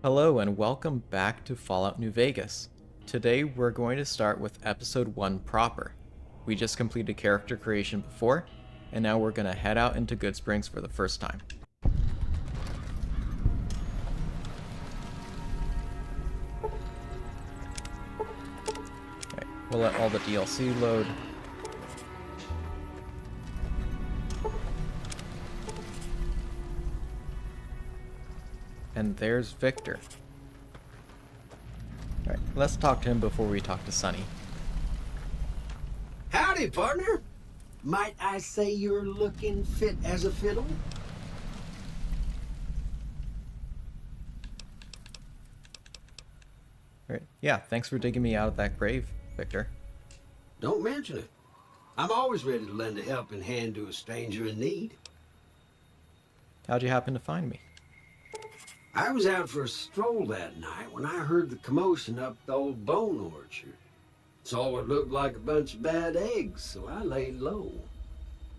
Hello and welcome back to Fallout New Vegas. Today we're going to start with episode 1 proper. We just completed character creation before, and now we're going to head out into Goodsprings for the first time. Alright, we'll let all the DLC load. And there's Victor. Alright, let's talk to him before we talk to Sunny. Howdy, partner. Might I say you're looking fit as a fiddle? Alright, yeah, thanks for digging me out of that grave, Victor. Don't mention it. I'm always ready to lend a helping hand to a stranger in need. How'd you happen to find me? I was out for a stroll that night when I heard the commotion up the old bone orchard. Saw what looked like a bunch of bad eggs, so I laid low.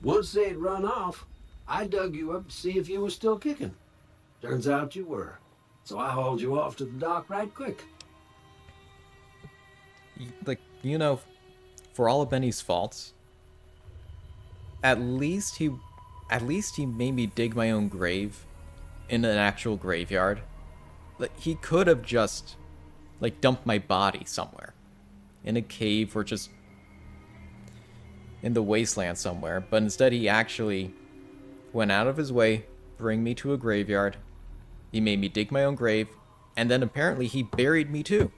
Once they'd run off, I dug you up to see if you were still kicking. Turns out you were, so I hauled you off to the dock right quick. For all of Benny's faults, at least he made me dig my own grave in an actual graveyard. Like, he could have just dumped my body somewhere in a cave or just in the wasteland somewhere, but instead he actually went out of his way, bring me to a graveyard. He made me dig my own grave, and then apparently he buried me too.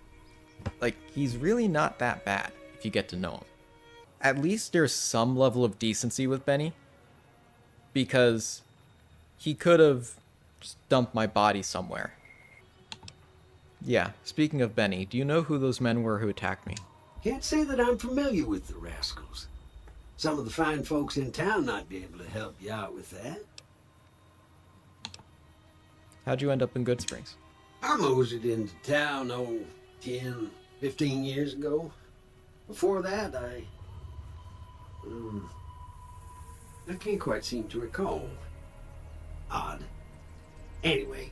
He's really not that bad if you get to know him. At least there's some level of decency with Benny, because he could have just dumped my body somewhere. Yeah, speaking of Benny, do you know who those men were who attacked me? Can't say that I'm familiar with the rascals. Some of the fine folks in town might be able to help you out with that. How'd you end up in Goodsprings? I moseyed into town, 10, 15 years ago. Before that, I can't quite seem to recall. Odd. Anyway,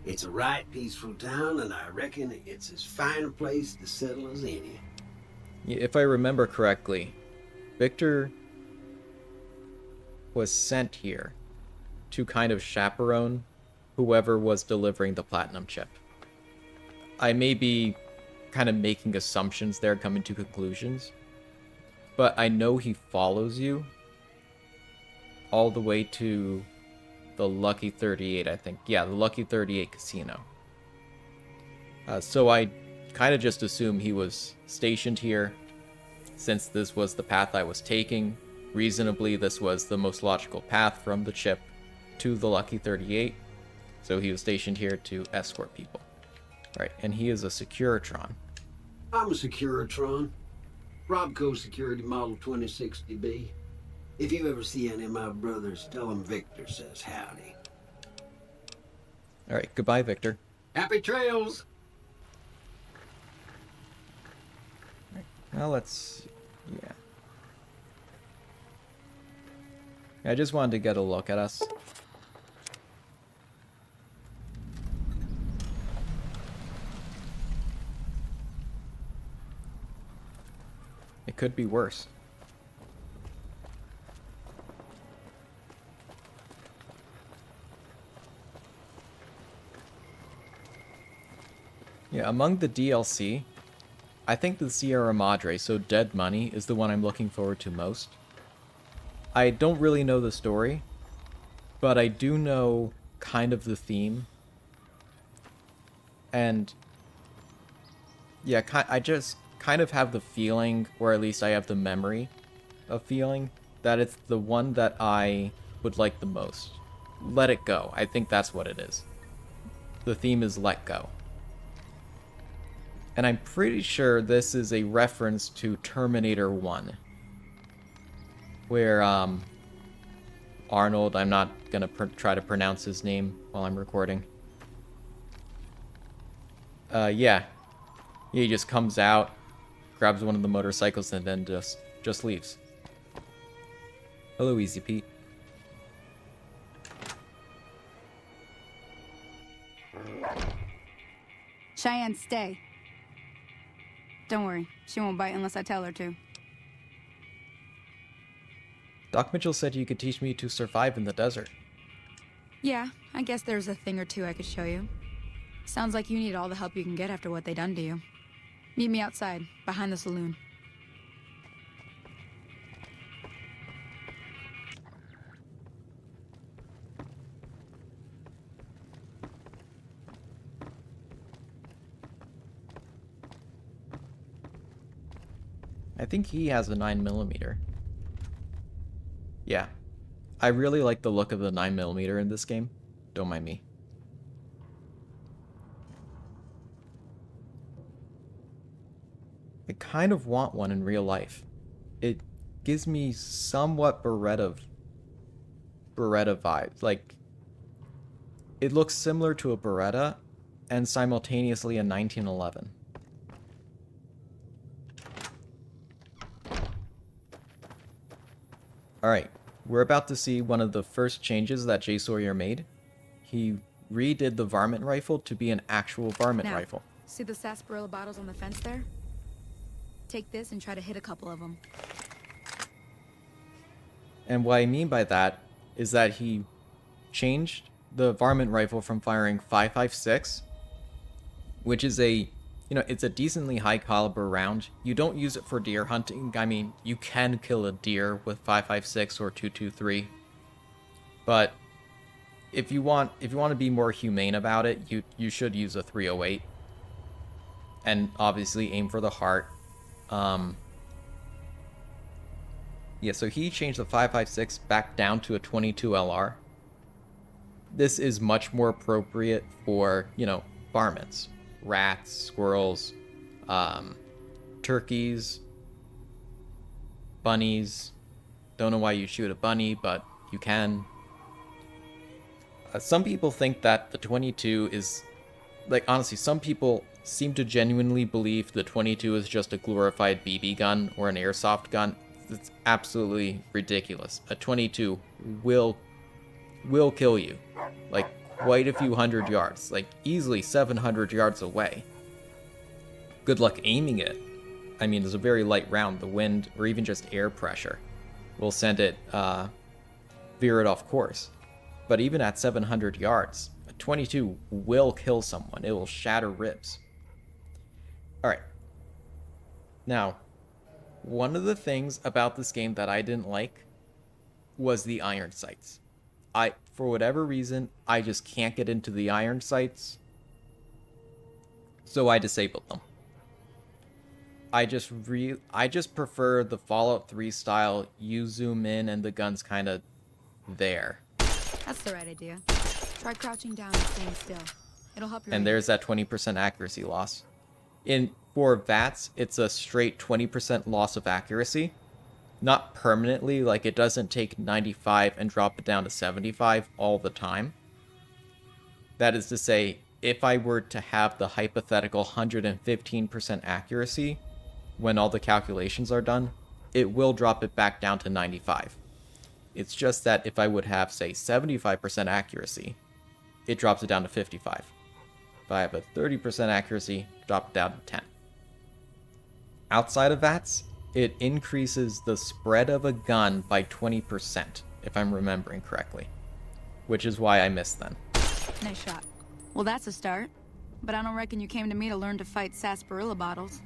it's a right peaceful town, and I reckon it's as fine a place to settle as any. If I remember correctly, Victor was sent here to kind of chaperone whoever was delivering the platinum chip. I may be kind of making assumptions there, coming to conclusions, but I know he follows you all the way to the Lucky 38, I think. Yeah, the Lucky 38 casino. So I kind of just assume he was stationed here, since this was the path I was taking. Reasonably, this was the most logical path from the chip to the Lucky 38. So he was stationed here to escort people. Right, and he is a Securitron. I'm a Securitron. Robco Security Model 2060B. If you ever see any of my brothers, tell them Victor says howdy. Alright, goodbye, Victor. Happy trails! Well, yeah. I just wanted to get a look at us. It could be worse. Yeah, among the DLC, I think the Sierra Madre, so Dead Money, is the one I'm looking forward to most. I don't really know the story, but I do know kind of the theme. And yeah, I just kind of have the feeling, or at least I have the memory of feeling, that it's the one that I would like the most. Let It Go. I think that's what it is. The theme is Let Go. And I'm pretty sure this is a reference to Terminator 1. Where, Arnold, I'm not gonna try to pronounce his name while I'm recording. Yeah. He just comes out, grabs one of the motorcycles, and then just leaves. Hello, Easy Pete. Cheyenne, stay. Don't worry, she won't bite unless I tell her to. Doc Mitchell said you could teach me to survive in the desert. Yeah, I guess there's a thing or two I could show you. Sounds like you need all the help you can get after what they done to you. Meet me outside, behind the saloon. I think he has a 9mm. Yeah. I really like the look of the 9mm in this game. Don't mind me. I kind of want one in real life. It gives me somewhat Beretta vibes. Like, it looks similar to a Beretta and simultaneously a 1911. Alright, we're about to see one of the first changes that Jay Sawyer made. He redid the varmint rifle to be an actual varmint rifle. See the sarsaparilla bottles on the fence there? Take this and try to hit a couple of them. And what I mean by that is that he changed the varmint rifle from firing 5.56, which is it's a decently high caliber round. You don't use it for deer hunting. I mean, you can kill a deer with 5.56 or 2.23, but if you want to be more humane about it, you should use a 308, and obviously aim for the heart. Yeah, so he changed the 5.56 back down to a 22 LR. This is much more appropriate for, varmints, rats, squirrels, turkeys, bunnies. Don't know why you shoot a bunny, but you can. Some people think that the 22 is, honestly, some people seem to genuinely believe the 22 is just a glorified BB gun or an airsoft gun. It's absolutely ridiculous. A 22 will kill you, quite a few hundred yards, easily 700 yards away. Good luck aiming it. I mean, it's a very light round. The wind, or even just air pressure, will send it, veer it off course. But even at 700 yards, a 22 will kill someone. It will shatter ribs. Alright. Now, one of the things about this game that I didn't like was the iron sights. For whatever reason, I just can't get into the iron sights, so I disabled them. I just prefer the Fallout 3 style. You zoom in and the gun's kind of there. That's the right idea. Try crouching down and staying still. It'll help your And there's that 20% accuracy loss. For VATS, it's a straight 20% loss of accuracy. Not permanently, it doesn't take 95 and drop it down to 75 all the time. That is to say, if I were to have the hypothetical 115% accuracy when all the calculations are done, it will drop it back down to 95. It's just that if I would have, say, 75% accuracy, it drops it down to 55. If I have a 30% accuracy, drop it down to 10. Outside of VATS, it increases the spread of a gun by 20%, if I'm remembering correctly. Which is why I missed then. Nice shot. Well, that's a start. But I don't reckon you came to me to learn to fight sarsaparilla bottles.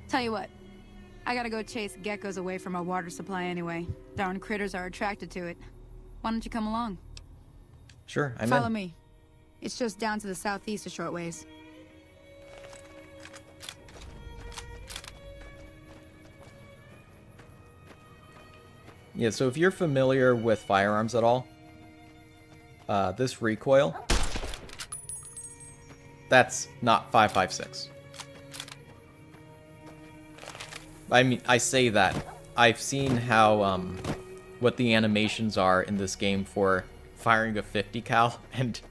Tell you what, I gotta go chase geckos away from our water supply anyway. Darn critters are attracted to it. Why don't you come along? Sure, I'm Follow in. me. It's just down to the southeast a short ways. Yeah, so if you're familiar with firearms at all, this recoil, that's not 5.56. I mean, I say that. I've seen how, what the animations are in this game for firing a 50 cal, and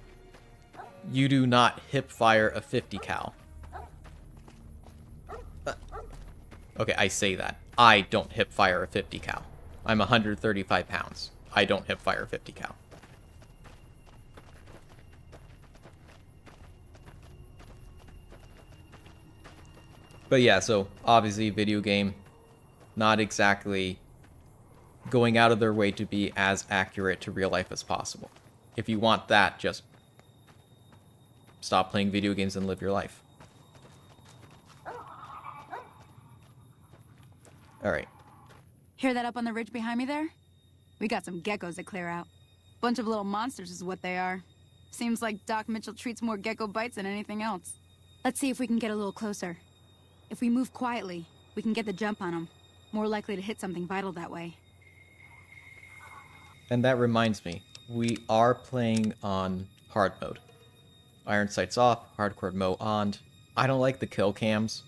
you do not hip fire a 50 cal. Okay, I say that. I don't hip fire a 50 cal. I'm 135 pounds. I don't hip fire 50 cal. But yeah, so obviously video game, not exactly going out of their way to be as accurate to real life as possible. If you want that, just stop playing video games and live your life. Alright. Hear that up on the ridge behind me there? We got some geckos to clear out. Bunch of little monsters is what they are. Seems like Doc Mitchell treats more gecko bites than anything else. Let's see if we can get a little closer. If we move quietly, we can get the jump on them. More likely to hit something vital that way. And that reminds me, we are playing on hard mode. Iron sights off, hardcore mode on. I don't like the kill cams.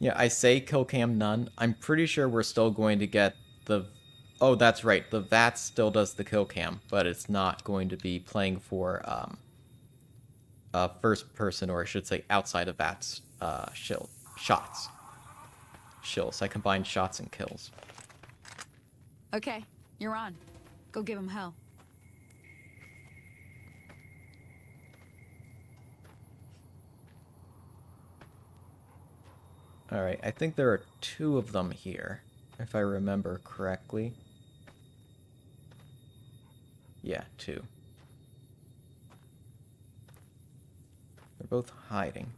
Yeah, I say kill cam none. I'm pretty sure we're still going to get the... Oh, that's right. The VATS still does the kill cam, but it's not going to be playing for first person, or I should say outside of VATS shots. Shills. I combine shots and kills. Okay, you're on. Go give him hell. Alright, I think there are 2 of them here, if I remember correctly. Yeah, 2. They're both hiding.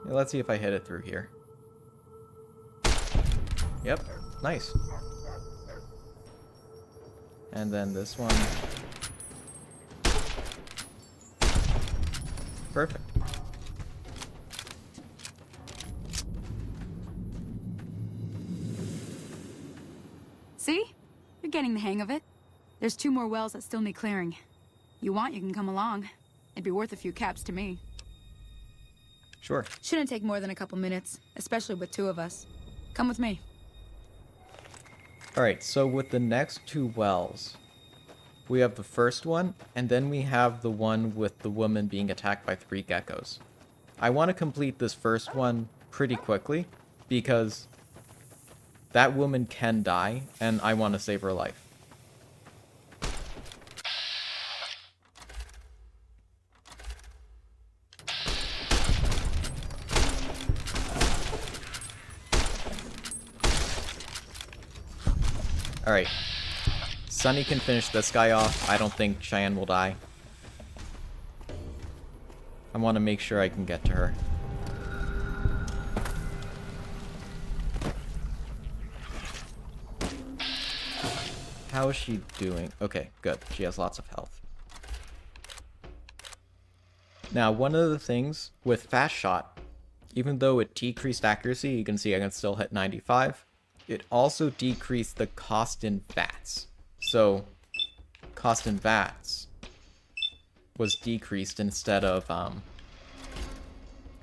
Yeah, let's see if I hit it through here. Yep, nice. And then this one. Perfect. See? You're getting the hang of it. There's 2 more wells that still need clearing. You want, you can come along. It'd be worth a few caps to me. Sure. Shouldn't take more than a couple minutes, especially with 2 of us. Come with me. Alright, so with the next 2 wells, we have the first one, and then we have the one with the woman being attacked by 3 geckos. I want to complete this first one pretty quickly, because that woman can die, and I want to save her life. Alright. Sunny can finish this guy off. I don't think Cheyenne will die. I want to make sure I can get to her. How is she doing? Okay, good. She has lots of health. Now, one of the things with Fast Shot, even though it decreased accuracy, you can see I can still hit 95, it also decreased the cost in VATS. So, cost in VATS was decreased instead of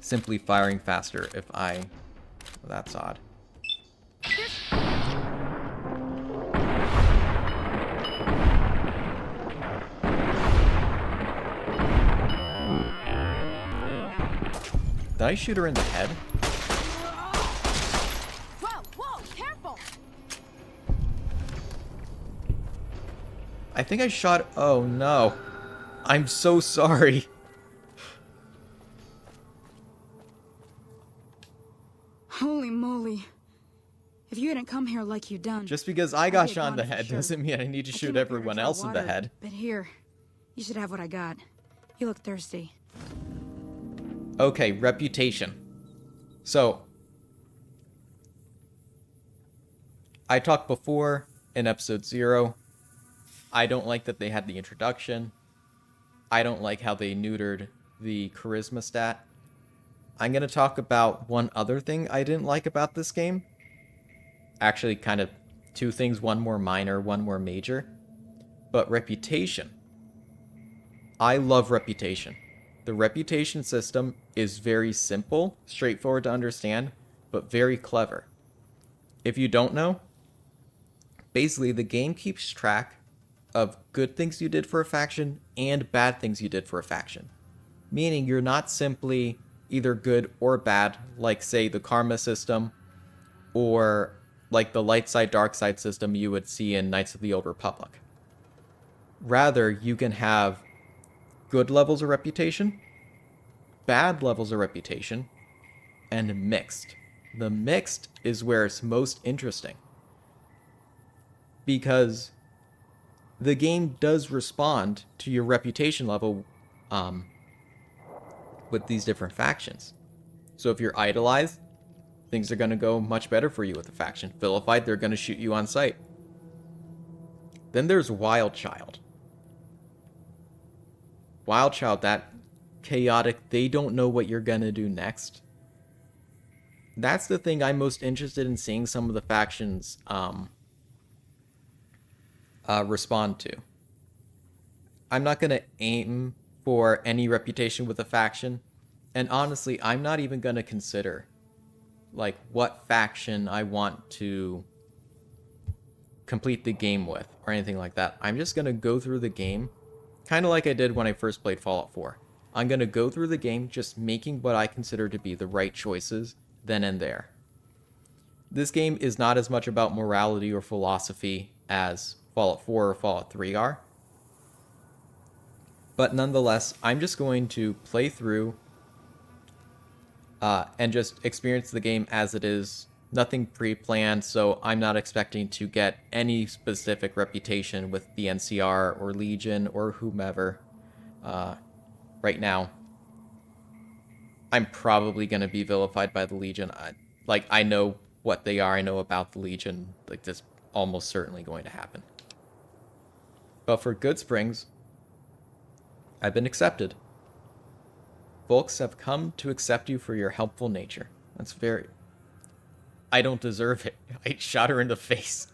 simply firing faster if I... Well, that's odd. Did I shoot her in the head? Whoa, careful! I think I shot... Oh, no. I'm so sorry. Holy moly. If you hadn't come here like you done... Just because I got get shot in the gone for head sure. doesn't mean I need to I shoot came up here to everyone draw else in the water, head. But here, you should have what I got. You look thirsty. Okay, reputation. So, I talked before in episode 0. I don't like that they had the introduction. I don't like how they neutered the charisma stat. I'm going to talk about one other thing I didn't like about this game. Actually, kind of 2 things, one more minor, one more major. But reputation. I love reputation. The reputation system is very simple, straightforward to understand, but very clever. If you don't know, basically the game keeps track of good things you did for a faction and bad things you did for a faction. Meaning you're not simply either good or bad, like say the karma system or like the light side, dark side system you would see in Knights of the Old Republic. Rather, you can have good levels of reputation, bad levels of reputation, and mixed. The mixed is where it's most interesting, because the game does respond to your reputation level with these different factions. So if you're idolized, things are going to go much better for you with the faction. Vilified, they're going to shoot you on sight. Then there's Wild Child. Wild Child, that chaotic, they don't know what you're going to do next. That's the thing I'm most interested in seeing some of the factions respond to. I'm not going to aim for any reputation with a faction. And honestly, I'm not even going to consider like what faction I want to complete the game with or anything like that. I'm just going to go through the game kind of like I did when I first played Fallout 4. I'm going to go through the game just making what I consider to be the right choices then and there. This game is not as much about morality or philosophy as Fallout 4 or Fallout 3 are. But nonetheless, I'm just going to play through and just experience the game as it is. Nothing pre-planned, so I'm not expecting to get any specific reputation with the NCR or Legion or whomever. Right now, I'm probably going to be vilified by the Legion. I know what they are. I know about the Legion. Like, this almost certainly going to happen. But for Good Springs, I've been accepted. Folks have come to accept you for your helpful nature. That's very... I don't deserve it. I shot her in the face.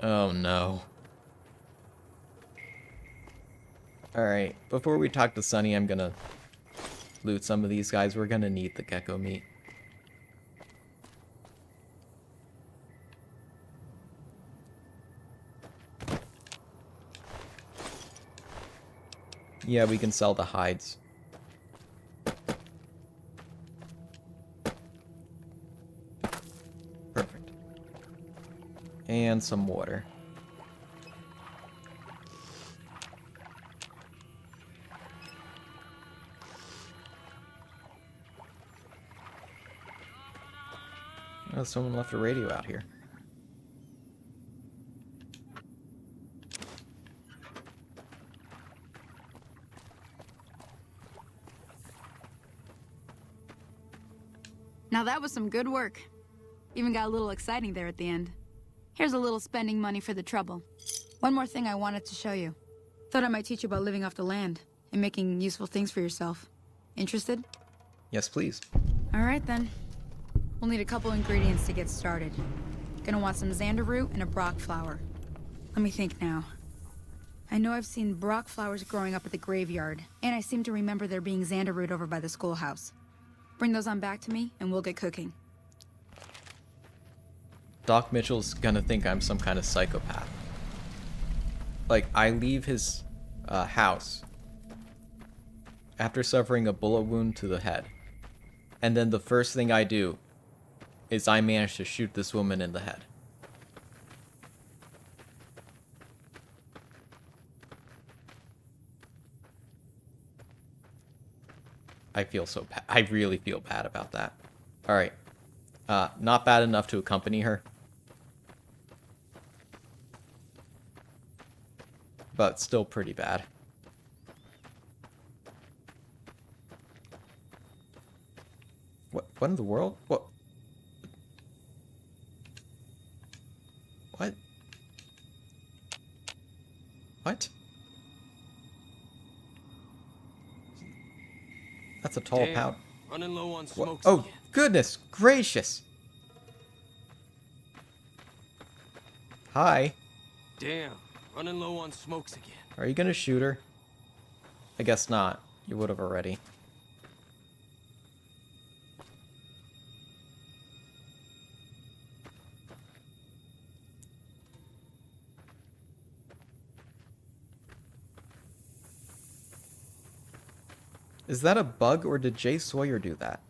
Oh no. Alright, before we talk to Sunny, I'm gonna loot some of these guys. We're gonna need the gecko meat. Yeah, we can sell the hides. Perfect. And some water. Oh, someone left a radio out here. Now that was some good work. Even got a little exciting there at the end. Here's a little spending money for the trouble. One more thing I wanted to show you. Thought I might teach you about living off the land and making useful things for yourself. Interested? Yes, please. All right then. We'll need a couple ingredients to get started. Gonna want some xander root and a brock flower. Let me think now. I know I've seen brock flowers growing up at the graveyard, and I seem to remember there being xander root over by the schoolhouse. Bring those on back to me, and we'll get cooking. Doc Mitchell's gonna think I'm some kind of psychopath. Like, I leave his house after suffering a bullet wound to the head. And then the first thing I do is I manage to shoot this woman in the head. I feel so bad. I really feel bad about that. Alright. Not bad enough to accompany her. But still pretty bad. What in the world? What? What? What? That's a tall pout. Running low on smokes Oh, again. goodness gracious. Hi. Damn, running low on smokes again. Are you gonna shoot her? I guess not. You would have already. Is that a bug or did Jay Sawyer do that?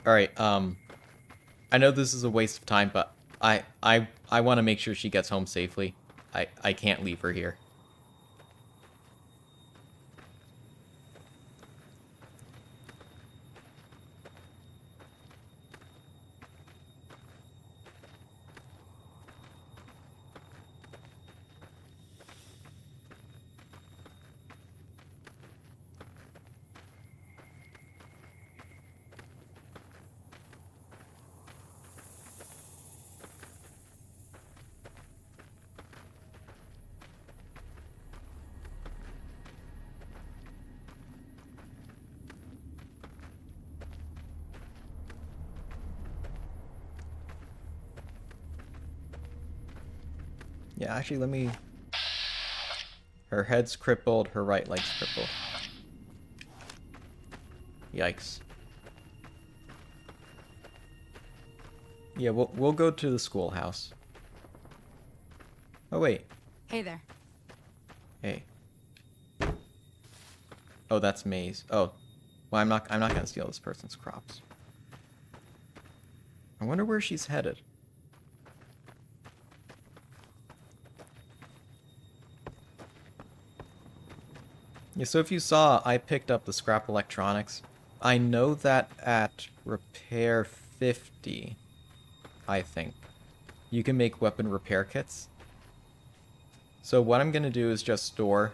Alright, I know this is a waste of time, but I want to make sure she gets home safely. I can't leave her here. Yeah, actually, let me... Her head's crippled, her right leg's crippled. Yikes. Yeah, we'll go to the schoolhouse. Oh, wait. Hey there. Hey. Oh, that's Maze. Oh. Well, I'm not gonna steal this person's crops. I wonder where she's headed. Yeah, so if you saw, I picked up the scrap electronics. I know that at repair 50, I think, you can make weapon repair kits. So what I'm going to do is just store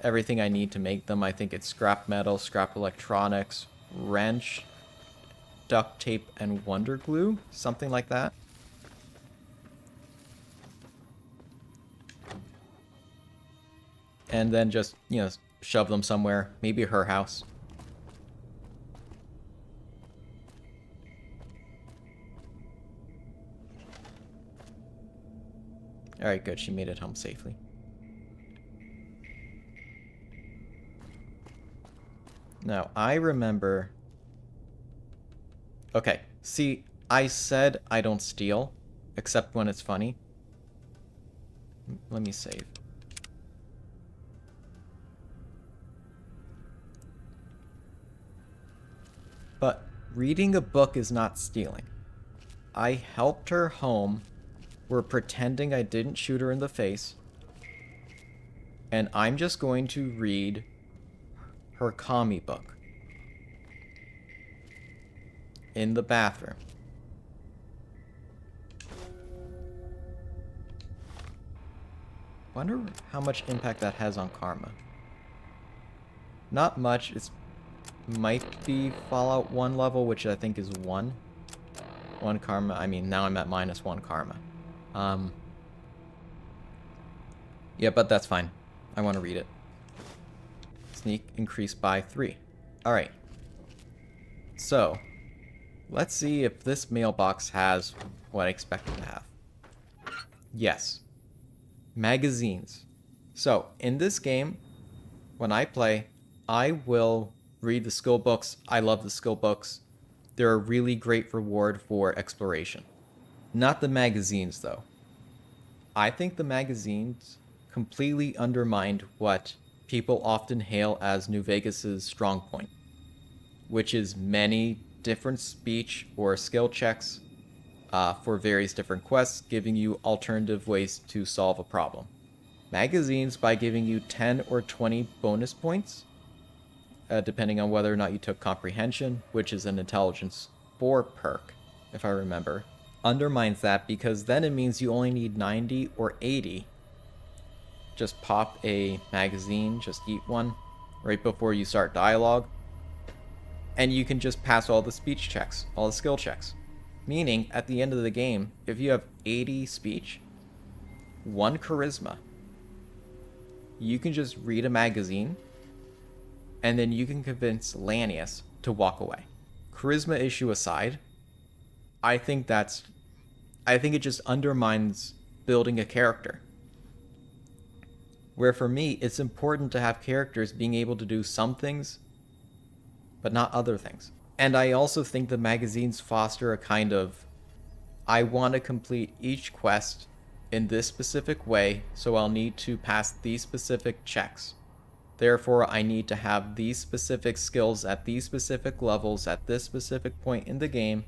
everything I need to make them. I think it's scrap metal, scrap electronics, wrench, duct tape, and wonder glue, something like that. And then just, you know, shove them somewhere. Maybe her house. Alright, good. She made it home safely. Now, I remember... Okay, see, I said I don't steal, except when it's funny. Let me save. But reading a book is not stealing. I helped her home. We're pretending I didn't shoot her in the face. And I'm just going to read her commie book. In the bathroom. Wonder how much impact that has on karma. Not much. It's might be Fallout 1 level, which I think is 1. 1 karma. I mean, now I'm at -1 karma. Yeah, but that's fine. I want to read it. Sneak increased by 3. Alright. So, let's see if this mailbox has what I expect it to have. Yes. Magazines. So, in this game, when I play, I will read the skill books. I love the skill books. They're a really great reward for exploration. Not the magazines, though. I think the magazines completely undermined what people often hail as New Vegas's strong point, which is many different speech or skill checks for various different quests, giving you alternative ways to solve a problem. Magazines, by giving you 10 or 20 bonus points, depending on whether or not you took comprehension, which is an intelligence 4 perk, if I remember, undermines that, because then it means you only need 90 or 80. Just pop a magazine, just eat one right before you start dialogue, and you can just pass all the speech checks, all the skill checks. Meaning, at the end of the game, if you have 80 speech, 1 charisma, you can just read a magazine, and then you can convince Lanius to walk away. Charisma issue aside, I think it just undermines building a character. Where for me, it's important to have characters being able to do some things, but not other things. And I also think the magazines foster a kind of, I want to complete each quest in this specific way, so I'll need to pass these specific checks. Therefore, I need to have these specific skills at these specific levels at this specific point in the game.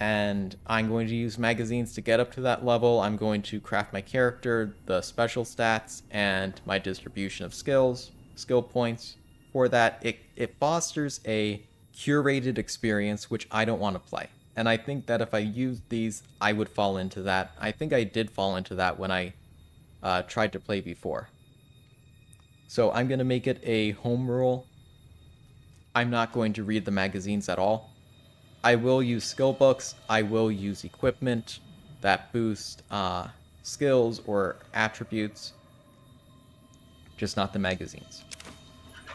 And I'm going to use magazines to get up to that level. I'm going to craft my character, the special stats, and my distribution of skills, skill points. For that, it fosters a curated experience, which I don't want to play. And I think that if I used these, I would fall into that. I think I did fall into that when I tried to play before. So I'm going to make it a home rule. I'm not going to read the magazines at all. I will use skill books. I will use equipment that boost skills or attributes, just not the magazines.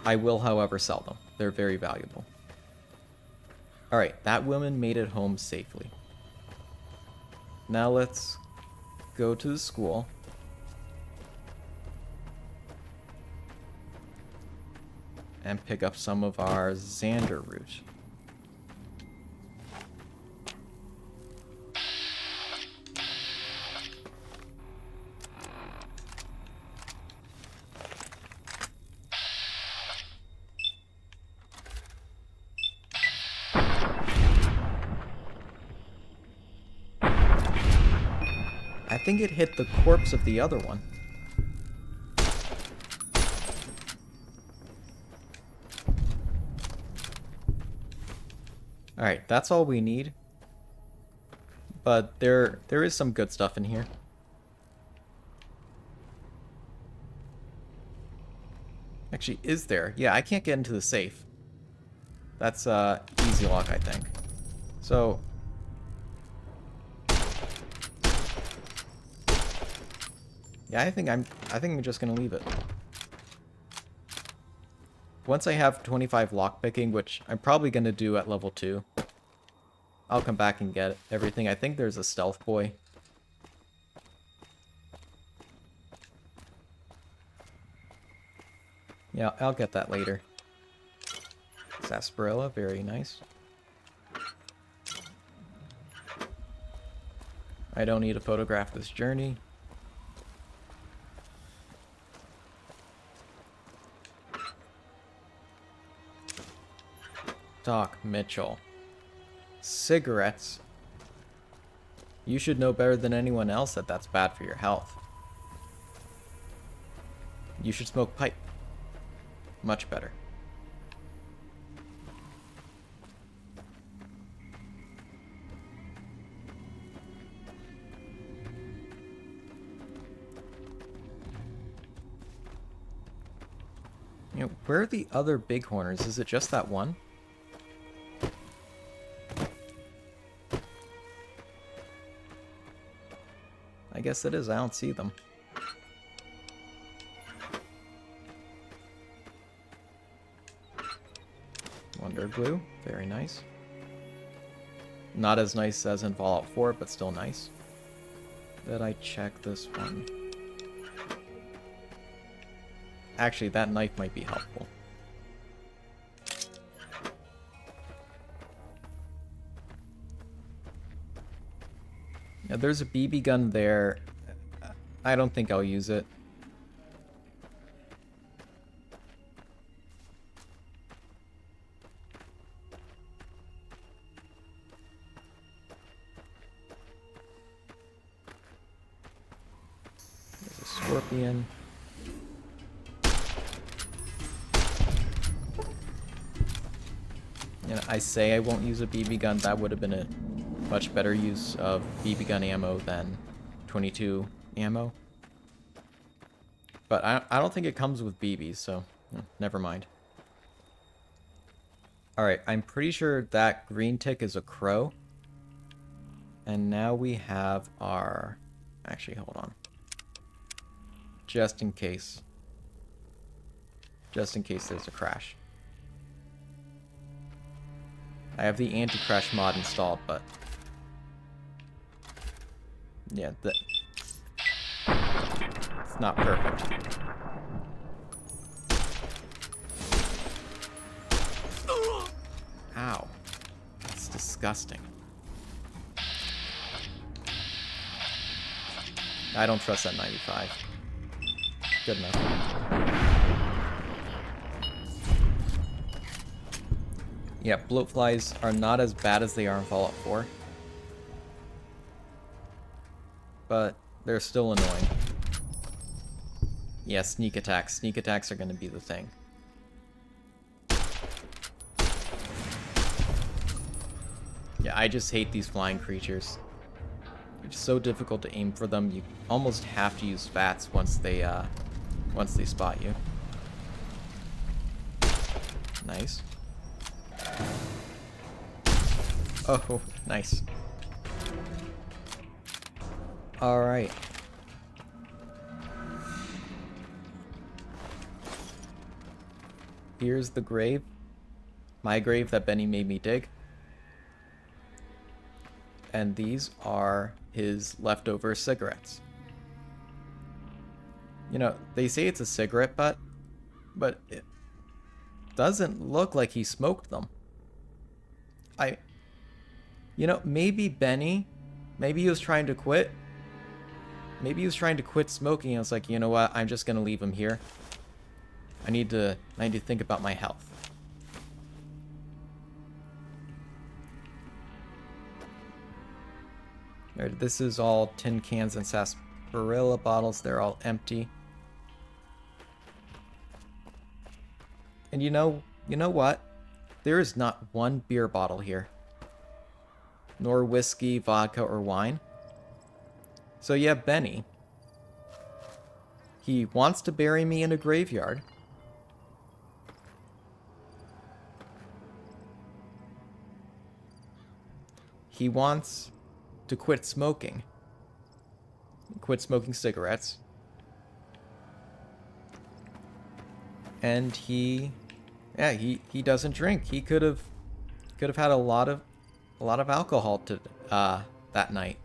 I will, however, sell them. They're very valuable. Alright, that woman made it home safely. Now let's go to the school. And pick up some of our Xander root. I think it hit the corpse of the other one. Alright, that's all we need. But there is some good stuff in here. Actually, is there? Yeah, I can't get into the safe. That's easy lock, I think. So yeah, I think I'm just gonna leave it. Once I have 25 lockpicking, which I'm probably gonna do at level 2, I'll come back and get everything. I think there's a stealth boy. Yeah, I'll get that later. Sarsaparilla, very nice. I don't need to photograph this journey. Doc Mitchell. Cigarettes. You should know better than anyone else that that's bad for your health. You should smoke pipe. Much better. You know, where are the other bighorners? Is it just that one? I guess it is. I don't see them. Wonder glue. Very nice. Not as nice as in Fallout 4, but still nice. Did I check this one? Actually, that knife might be helpful. Yeah, there's a BB gun there. I don't think I'll use it. There's a scorpion. And I say I won't use a BB gun. That would have been a much better use of BB gun ammo than 22 ammo. But I don't think it comes with BBs, so never mind. Alright, I'm pretty sure that green tick is a crow. And now we have our... Actually, hold on. Just in case. Just in case there's a crash. I have the anti-crash mod installed, but... yeah, it's not perfect. Ow. That's disgusting. I don't trust that 95. Good enough. Yeah, bloatflies are not as bad as they are in Fallout 4. But they're still annoying. Yeah, sneak attacks. Sneak attacks are going to be the thing. Yeah, I just hate these flying creatures. It's so difficult to aim for them. You almost have to use VATS once they spot you. Nice. Oh, nice. All right. Here's the grave. My grave that Benny made me dig. And these are his leftover cigarettes. You know, they say it's a cigarette butt, but it doesn't look like he smoked them. You know, maybe Benny, maybe he was trying to quit. Maybe he was trying to quit smoking. I was like, you know what? I'm just gonna leave him here. I need to think about my health. Alright, this is all tin cans and sarsaparilla bottles. They're all empty. And you know what? There is not one beer bottle here. Nor whiskey, vodka, or wine. So yeah, Benny. He wants to bury me in a graveyard. He wants to quit smoking. Quit smoking cigarettes. And he doesn't drink. He could have had a lot of alcohol to that night.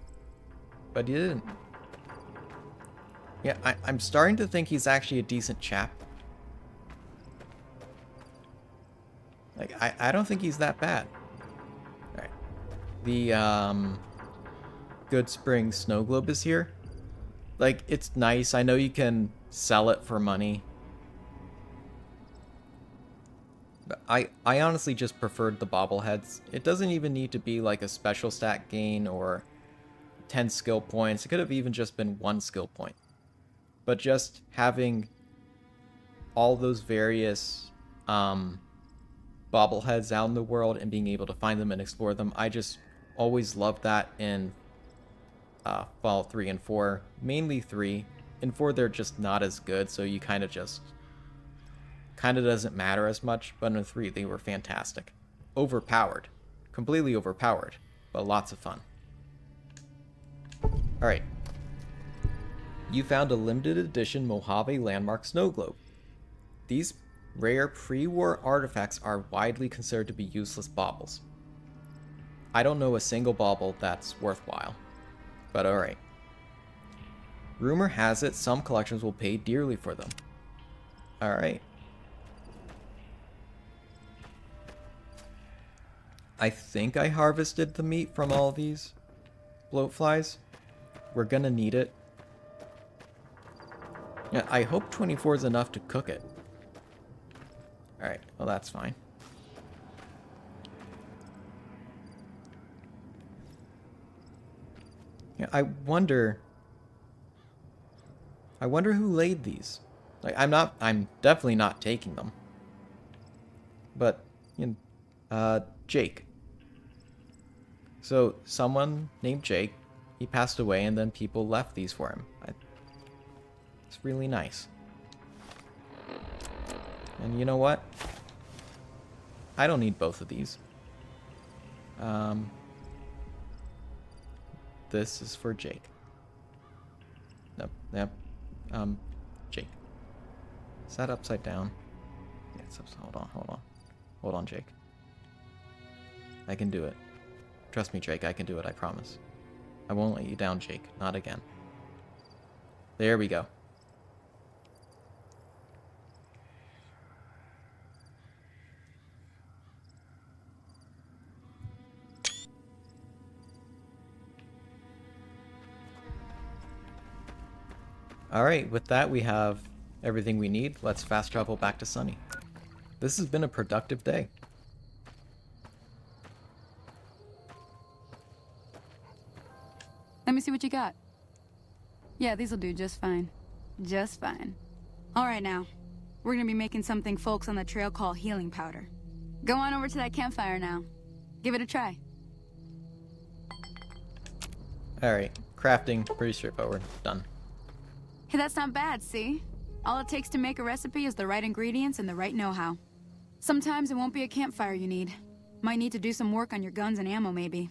But he didn't. Yeah, I'm starting to think he's actually a decent chap. Like, I don't think he's that bad. Alright. The, Good Spring Snow Globe is here. Like, it's nice. I know you can sell it for money. But I honestly just preferred the bobbleheads. It doesn't even need to be like a special stat gain or 10 skill points. It could have even just been 1 skill point. But just having all those various bobbleheads out in the world and being able to find them and explore them, I just always loved that in Fallout 3 and 4. Mainly 3. In 4 they're just not as good, so you kind of doesn't matter as much, but in 3 they were fantastic. Overpowered. Completely overpowered, but lots of fun. Alright. You found a limited edition Mojave landmark snow globe. These rare pre-war artifacts are widely considered to be useless baubles. I don't know a single bauble that's worthwhile, but alright. Rumor has it some collections will pay dearly for them. Alright. I think I harvested the meat from all these bloatflies. We're gonna need it. Yeah, I hope 24 is enough to cook it. Alright, well that's fine. Yeah, I wonder who laid these. Like, I'm definitely not taking them. But, you know, Jake. So, someone named Jake, he passed away and then people left these for him. It's really nice. And you know what? I don't need both of these. This is for Jake. Nope, yep. Jake. Is that upside down? Yeah, it's upside. Hold on, Jake. I can do it. Trust me, Jake, I can do it, I promise. I won't let you down, Jake. Not again. There we go. Alright, with that we have everything we need. Let's fast travel back to Sunny. This has been a productive day. Let me see what you got. Yeah, these'll do just fine. Just fine. All right, now. We're gonna be making something folks on the trail call healing powder. Go on over to that campfire now. Give it a try. Alright, crafting, pretty straightforward. Done. Hey, that's not bad, see? All it takes to make a recipe is the right ingredients and the right know-how. Sometimes it won't be a campfire you need. Might need to do some work on your guns and ammo, maybe.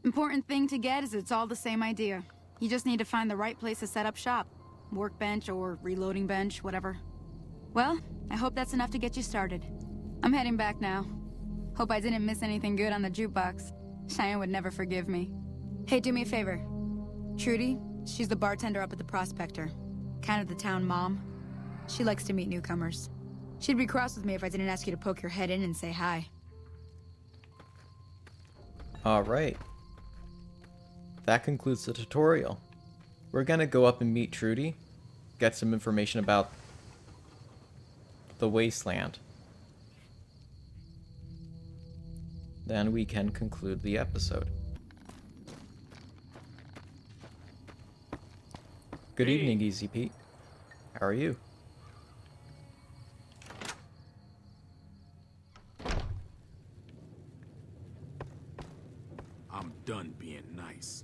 Important thing to get is it's all the same idea. You just need to find the right place to set up shop. Workbench or reloading bench, whatever. Well, I hope that's enough to get you started. I'm heading back now. Hope I didn't miss anything good on the jukebox. Cheyenne would never forgive me. Hey, do me a favor. Trudy, she's the bartender up at the Prospector. Kind of the town mom. She likes to meet newcomers. She'd be cross with me if I didn't ask you to poke your head in and say hi. Alright. That concludes the tutorial. We're gonna go up and meet Trudy, get some information about the wasteland. Then we can conclude the episode. Good evening, Easy Pete. How are you? I'm done being nice.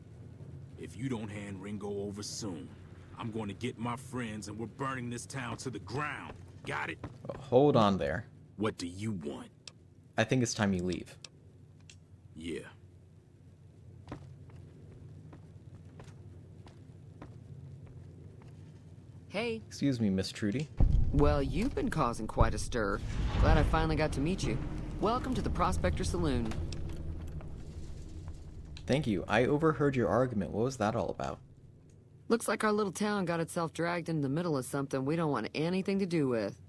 If you don't hand Ringo over soon, I'm going to get my friends and we're burning this town to the ground. Got it? Hold on there. What do you want? I think it's time you leave. Yeah. Hey. Excuse me, Miss Trudy. Well, you've been causing quite a stir. Glad I finally got to meet you. Welcome to the Prospector Saloon. Thank you. I overheard your argument. What was that all about? Looks like our little town got itself dragged into the middle of something we don't want anything to do with.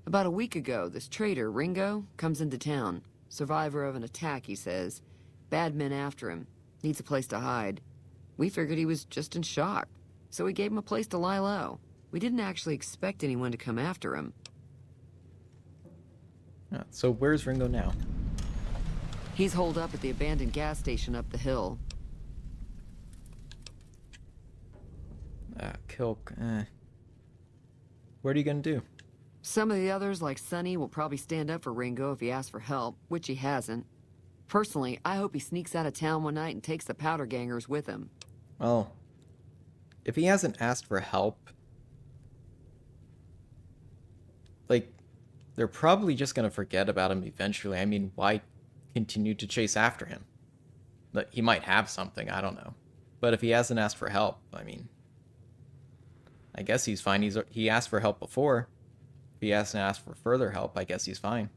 About a week ago, this traitor, Ringo, comes into town. Survivor of an attack, he says. Bad men after him. Needs a place to hide. We figured he was just in shock, so we gave him a place to lie low. We didn't actually expect anyone to come after him. So where's Ringo now? He's holed up at the abandoned gas station up the hill. What are you gonna do? Some of the others, like Sunny, will probably stand up for Ringo if he asks for help, which he hasn't. Personally, I hope he sneaks out of town one night and takes the powder gangers with him. Well, if he hasn't asked for help, like, they're probably just gonna forget about him eventually. I mean, why continue to chase after him? Like, he might have something, I don't know. But if he hasn't asked for help, I mean, I guess he's fine. He asked for help before. If he hasn't asked for further help, I guess he's fine.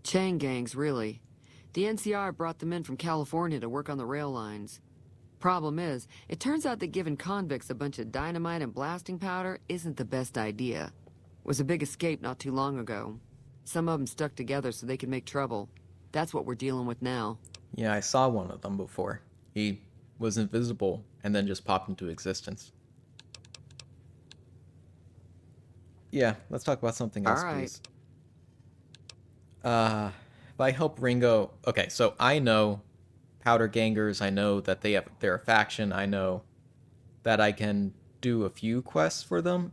Chain gangs, really. The NCR brought them in from California to work on the rail lines. Problem is, it turns out that giving convicts a bunch of dynamite and blasting powder isn't the best idea. It was a big escape not too long ago. Some of them stuck together so they could make trouble. That's what we're dealing with now. Yeah, I saw one of them before. He was invisible and then just popped into existence. Yeah, let's talk about something else, All right. please. If I help Ringo... Okay, so I know powder gangers. I know that they're a faction. I know that I can do a few quests for them.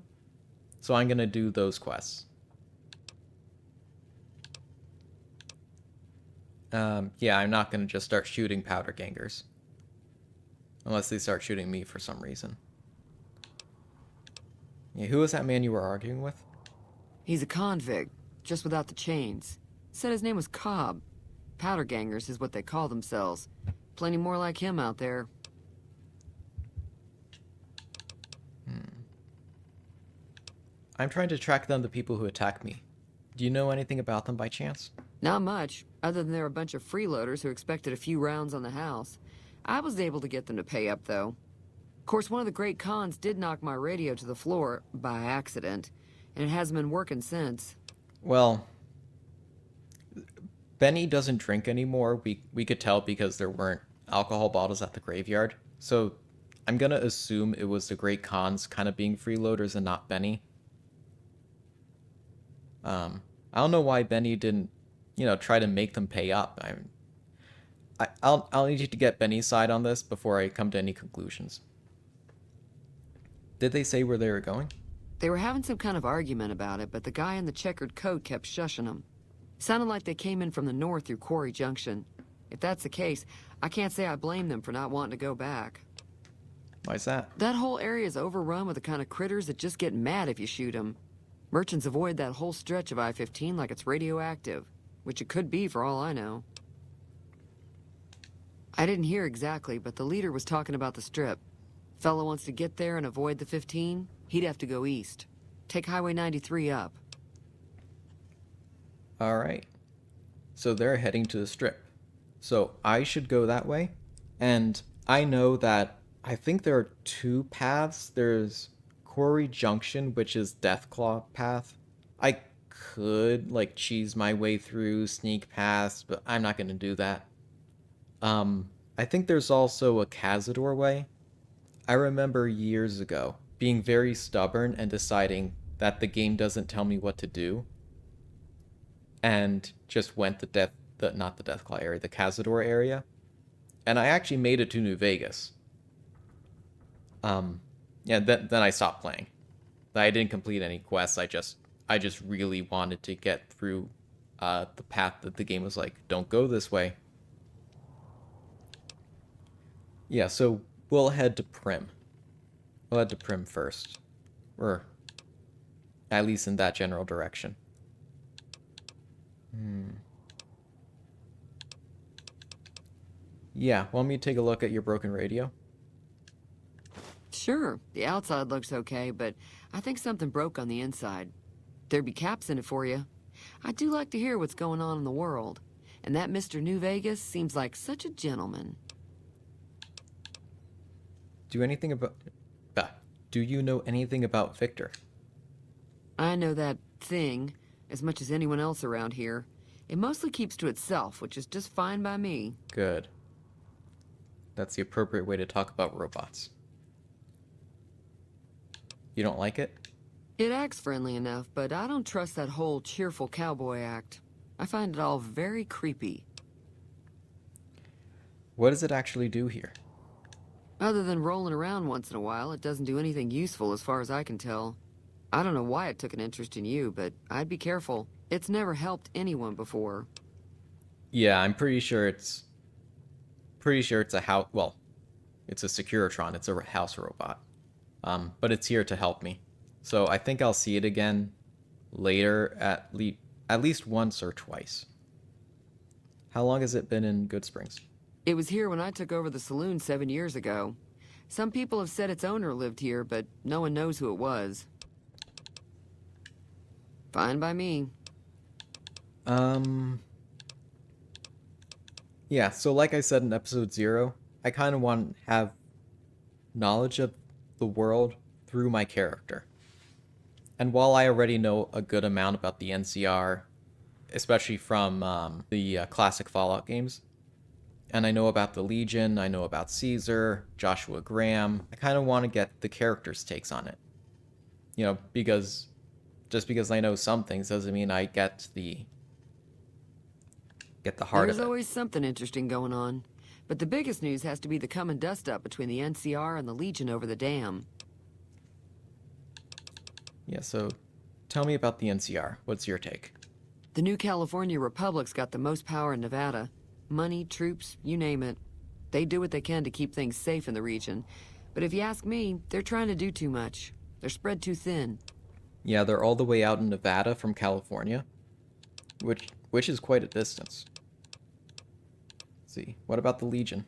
So I'm going to do those quests. Yeah, I'm not going to just start shooting powder gangers. Unless they start shooting me for some reason. Yeah, who was that man you were arguing with? He's a convict, just without the chains. Said his name was Cobb. Powder gangers is what they call themselves. Plenty more like him out there. I'm trying to track down the people who attacked me. Do you know anything about them by chance? Not much, other than they're a bunch of freeloaders who expected a few rounds on the house. I was able to get them to pay up, though. Of course, one of the great cons did knock my radio to the floor, by accident, and it hasn't been working since. Well, Benny doesn't drink anymore. We could tell because there weren't alcohol bottles at the graveyard. So I'm going to assume it was the great cons kind of being freeloaders and not Benny. I don't know why Benny didn't, try to make them pay up. I'll need you to get Benny's side on this before I come to any conclusions. Did they say where they were going? They were having some kind of argument about it, but the guy in the checkered coat kept shushing them. Sounded like they came in from the north through Quarry Junction. If that's the case, I can't say I blame them for not wanting to go back. Why's that? That whole area is overrun with the kind of critters that just get mad if you shoot them. Merchants avoid that whole stretch of I-15 like it's radioactive, which it could be for all I know. I didn't hear exactly, but the leader was talking about the strip. Fellow wants to get there and avoid the 15, he'd have to go east. Take Highway 93 up. All right. So they're heading to the strip. So I should go that way. And I know that I think there are two paths. There's Quarry Junction, which is Deathclaw path. I could like cheese my way through, sneak past, but I'm not going to do that. I think there's also a Cazador way. I remember years ago being very stubborn and deciding that the game doesn't tell me what to do, and just went not the Deathclaw area, the Cazador area, and I actually made it to New Vegas. Yeah, then I stopped playing. I didn't complete any quests. I just really wanted to get through the path that the game was like, don't go this way. Yeah, so we'll head to Prim. We'll head to Prim first. Or at least in that general direction. Yeah, want me to take a look at your broken radio? Sure, the outside looks okay, but I think something broke on the inside. There'd be caps in it for you. I do like to hear what's going on in the world. And that Mr. New Vegas seems like such a gentleman. Do you know anything about Victor? I know that thing as much as anyone else around here. It mostly keeps to itself, which is just fine by me. Good. That's the appropriate way to talk about robots. You don't like it? It acts friendly enough, but I don't trust that whole cheerful cowboy act. I find it all very creepy. What does it actually do here? Other than rolling around once in a while, it doesn't do anything useful as far as I can tell. I don't know why it took an interest in you, but I'd be careful. It's never helped anyone before. Yeah, I'm pretty sure it's a house. Well, it's a Securitron. It's a house robot. But it's here to help me. So I think I'll see it again later, at least once or twice. How long has it been in Good Springs? It was here when I took over the saloon 7 years ago. Some people have said its owner lived here, but no one knows who it was. Fine by me. Yeah, so like I said in episode 0, I kind of want to have knowledge of the world through my character. And while I already know a good amount about the NCR, especially from the classic Fallout games, and I know about the Legion, I know about Caesar, Joshua Graham, I kind of want to get the characters' takes on it. You know, because just because I know some things doesn't mean I get the heart There's of it. always something interesting going on. But the biggest news has to be the come and dust up between the NCR and the Legion over the dam. Yeah, so tell me about the NCR. What's your take? The new California Republic's got the most power in Nevada. Money, troops, you name it. They do what they can to keep things safe in the region. But if you ask me, they're trying to do too much. They're spread too thin. Yeah, they're all the way out in Nevada from California, which is quite a distance. Let's see, what about the Legion?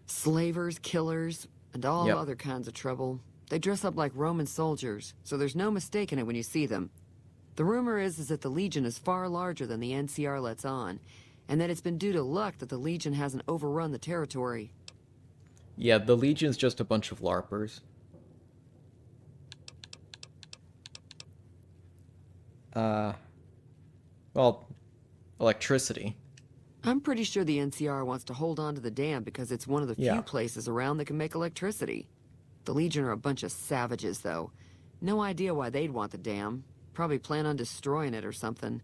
Slavers, killers, and all Yep. other kinds of trouble. They dress up like Roman soldiers, so there's no mistaking it when you see them. The rumor is that the Legion is far larger than the NCR lets on, and that it's been due to luck that the Legion hasn't overrun the territory. Yeah, the Legion's just a bunch of LARPers. Well, electricity. I'm pretty sure the NCR wants to hold on to the dam because it's one of the few Yeah. places around that can make electricity. The Legion are a bunch of savages, though. No idea why they'd want the dam. Probably plan on destroying it or something.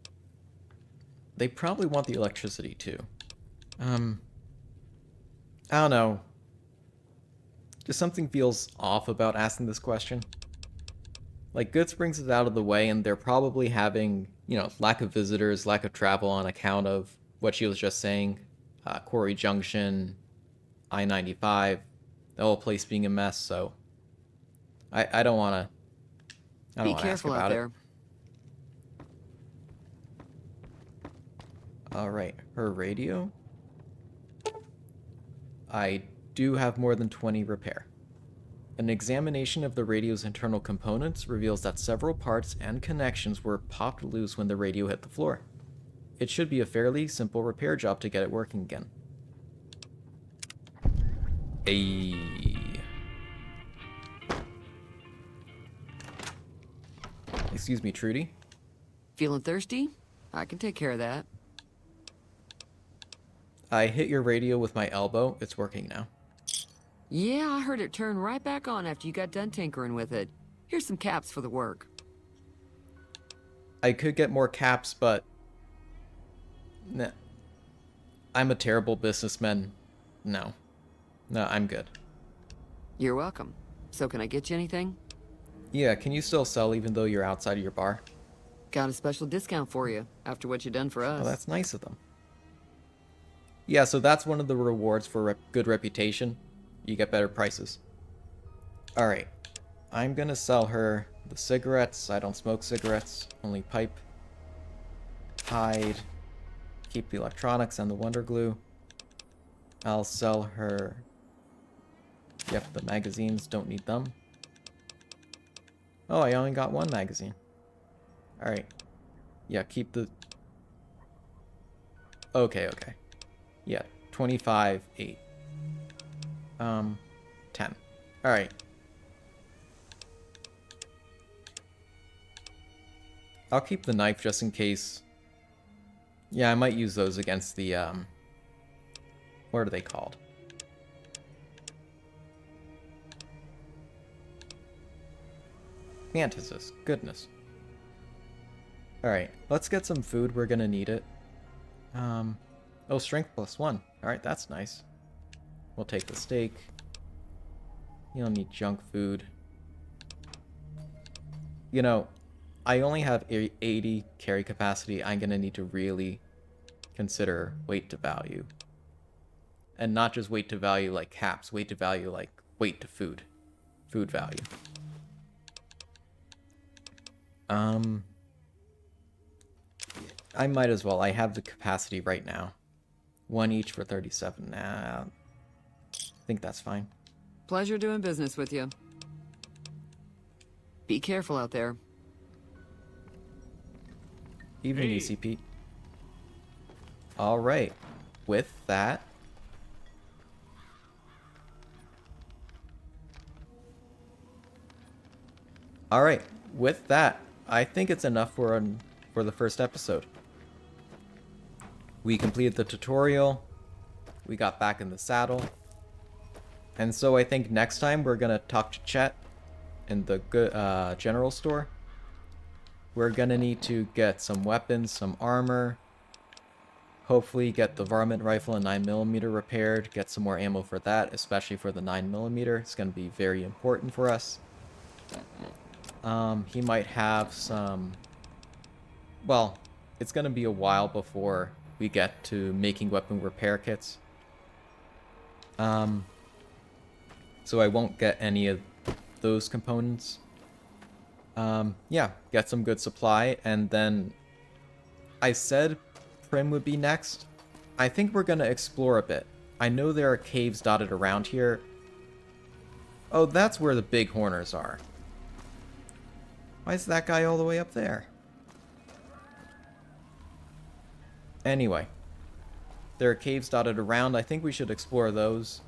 They probably want the electricity too. I don't know. Just something feels off about asking this question. Like, Good Springs is out of the way, and they're probably having, lack of visitors, lack of travel on account of what she was just saying. Quarry Junction, I-95, the whole place being a mess, so I don't want to Be ask careful out about it. there. All right, her radio. I do have more than 20 repair. An examination of the radio's internal components reveals that several parts and connections were popped loose when the radio hit the floor. It should be a fairly simple repair job to get it working again. Excuse me, Trudy? Feeling thirsty? I can take care of that. I hit your radio with my elbow. It's working now. Yeah, I heard it turn right back on after you got done tinkering with it. Here's some caps for the work. I could get more caps, but... Nah. I'm a terrible businessman. No, I'm good. You're welcome. So can I get you anything? Yeah, can you still sell even though you're outside of your bar? Got a special discount for you after what you done for us. Oh, that's nice of them. Yeah, so that's one of the rewards for good reputation. You get better prices. Alright. I'm gonna sell her the cigarettes. I don't smoke cigarettes, only pipe. Hide. Keep the electronics and the Wonder Glue. I'll sell her... Yep, the magazines, don't need them. Oh, I only got one magazine. Alright. Yeah, keep the... Okay. Yeah, 25, 8. 10. Alright. I'll keep the knife just in case. Yeah, I might use those against the, what are they called? Mantises. Goodness. Alright, let's get some food. We're gonna need it. Oh, strength +1. Alright, that's nice. We'll take the steak. You don't need junk food. I only have 80 carry capacity. I'm gonna need to really consider weight to value. And not just weight to value like caps, weight to value like weight to food. Food value. I might as well. I have the capacity right now. One each for 37. Nah, I think that's fine. Pleasure doing business with you. Be careful out there. Evening, ECP. Alright. With that... Alright. With that, I think it's enough for the first episode. We completed the tutorial. We got back in the saddle. And so I think next time we're going to talk to Chet in the general store. We're going to need to get some weapons, some armor. Hopefully get the varmint rifle and 9mm repaired. Get some more ammo for that, especially for the 9mm. It's going to be very important for us. He might have some... Well, it's going to be a while before we get to making weapon repair kits. So I won't get any of those components. Yeah, get some good supply, and then I said Prim would be next. I think we're going to explore a bit. I know there are caves dotted around here. Oh, that's where the big horners are. Why is that guy all the way up there? Anyway, there are caves dotted around. I think we should explore those.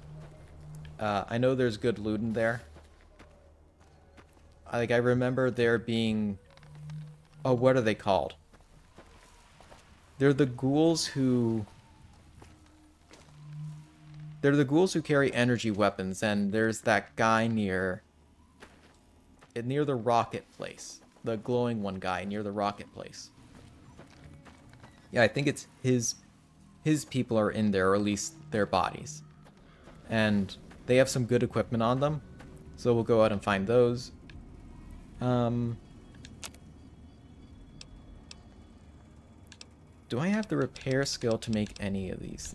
I know there's good loot in there. I remember there being... Oh, what are they called? They're the ghouls who... They're the ghouls who carry energy weapons, and there's that guy near the rocket place. The glowing one guy near the rocket place. Yeah, I think it's his people are in there, or at least their bodies. and they have some good equipment on them. So we'll go out and find those. Do I have the repair skill to make any of these?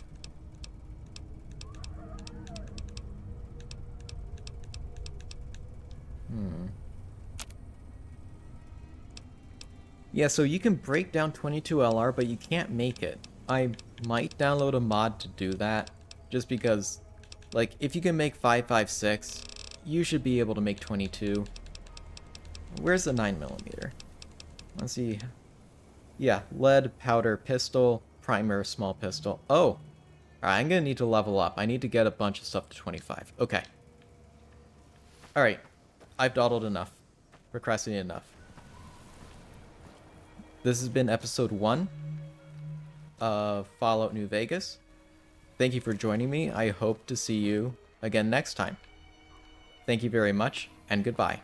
Yeah, so you can break down 22LR, but you can't make it. I might download a mod to do that, just because, like, if you can make 5.56, you should be able to make 22. Where's the 9mm? Let's see. Yeah, lead, powder, pistol, primer, small pistol. Oh! Alright, I'm gonna need to level up. I need to get a bunch of stuff to 25. Okay. Alright. I've dawdled enough. Procrastinated enough. This has been episode 1 of Fallout New Vegas. Thank you for joining me. I hope to see you again next time. Thank you very much, and goodbye.